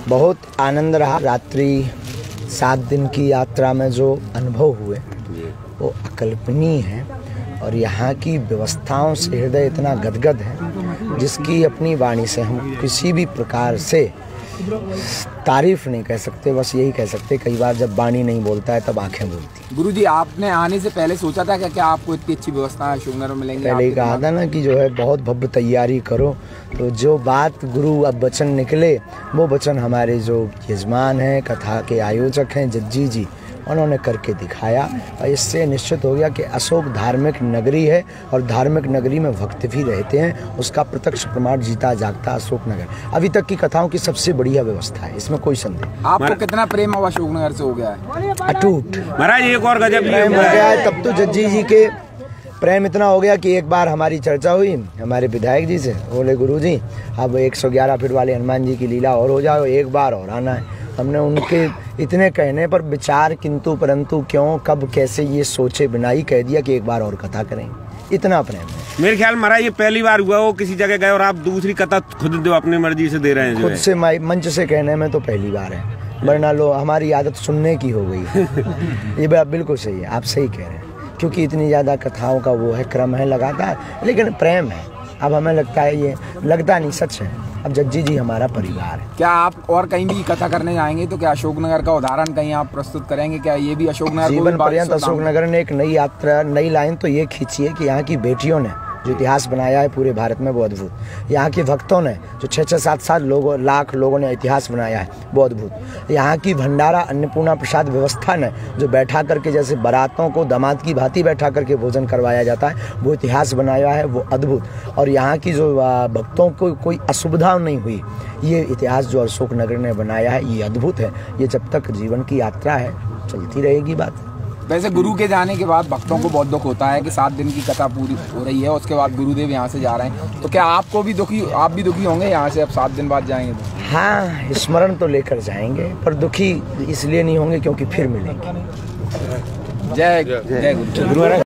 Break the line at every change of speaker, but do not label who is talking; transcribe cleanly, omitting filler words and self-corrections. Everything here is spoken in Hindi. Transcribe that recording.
बहुत आनंद रहा। रात्रि 7 दिन की यात्रा में जो अनुभव हुए वो अकल्पनीय है और यहाँ की व्यवस्थाओं से हृदय इतना गदगद है जिसकी अपनी वाणी से हम किसी भी प्रकार से तारीफ नहीं कह सकते। बस यही कह सकते, कई बार जब वाणी नहीं बोलता है तब आंखें बोलती।
गुरुजी, आपने आने से पहले सोचा था क्या आपको इतनी अच्छी व्यवस्था अशोकनगर में मिलेंगी?
पहले ही कहा था ना कि जो है बहुत भव्य तैयारी करो। तो जो बात गुरु अब वचन निकले वो वचन हमारे जो यजमान हैं, कथा के आयोजक हैं जज्जी जी, उन्होंने करके दिखाया और इससे निश्चित हो गया कि अशोक धार्मिक नगरी है और धार्मिक नगरी में भक्त भी रहते हैं। उसका प्रत्यक्ष प्रमाण जीता जागता अशोकनगर अभी तक की कथाओं की सबसे बढ़िया व्यवस्था है, इसमें कोई संदेह।
आपको कितना प्रेम अब अशोकनगर से हो गया है?
अटूट
महाराज, एक और गजब
प्रेम हो गया है। तब तो जज्जी जी के प्रेम इतना हो गया कि एक बार हमारी चर्चा हुई हमारे विधायक जी से, बोले गुरुजी अब 111 फीट वाले हनुमान जी की लीला और हो जाओ, एक बार और आना है। हमने उनके इतने कहने पर विचार किंतु परंतु क्यों कब कैसे ये सोचे बिना ही कह दिया कि एक बार और कथा करेंगे। इतना प्रेम है।
मेरे ख्याल महाराज ये पहली बार हुआ हो किसी जगह गए और आप दूसरी कथा खुद दो अपनी मर्जी से दे रहे हैं।
खुद से मंच से कहने में तो पहली बार है, वरना लो हमारी आदत सुनने की हो गई है। ये बात बिल्कुल सही है, आप सही कह रहे हैं, क्योंकि इतनी ज़्यादा कथाओं का वो है क्रम है लगातार, लेकिन प्रेम है। अब हमें लगता है ये लगता नहीं, सच है। अब जज्जी जी हमारा परिवार है।
क्या आप और कहीं भी कथा करने जाएंगे तो क्या अशोकनगर का उदाहरण कहीं आप प्रस्तुत करेंगे? क्या ये भी अशोकनगर
जीवन पर्यंत अशोकनगर ने एक नई यात्रा, नई लाइन तो ये खींची है कि यहाँ की बेटियों ने जो इतिहास बनाया है पूरे भारत में वो अद्भुत। यहाँ के भक्तों ने जो 6-7 लाख लोगों ने इतिहास बनाया है वो अद्भुत। यहाँ की भंडारा अन्नपूर्णा प्रसाद व्यवस्था ने जो बैठा करके जैसे बारातों को दामाद की भांति बैठा करके भोजन करवाया जाता है वो इतिहास बनाया है वो अद्भुत। और यहाँ की जो भक्तों को कोई असुविधा नहीं हुई, ये इतिहास जो अशोकनगर ने बनाया है ये अद्भुत है। ये जब तक जीवन की यात्रा है चलती रहेगी बात।
वैसे गुरु के जाने के बाद भक्तों को बहुत दुख होता है कि 7 दिन की कथा पूरी हो रही है, उसके बाद गुरुदेव यहाँ से जा रहे हैं, तो क्या आपको भी आप भी दुखी होंगे यहाँ से अब 7 दिन बाद जाएंगे तो?
हाँ, स्मरण तो लेकर जाएंगे पर दुखी इसलिए नहीं होंगे क्योंकि फिर मिलेंगे।
जय गुरु।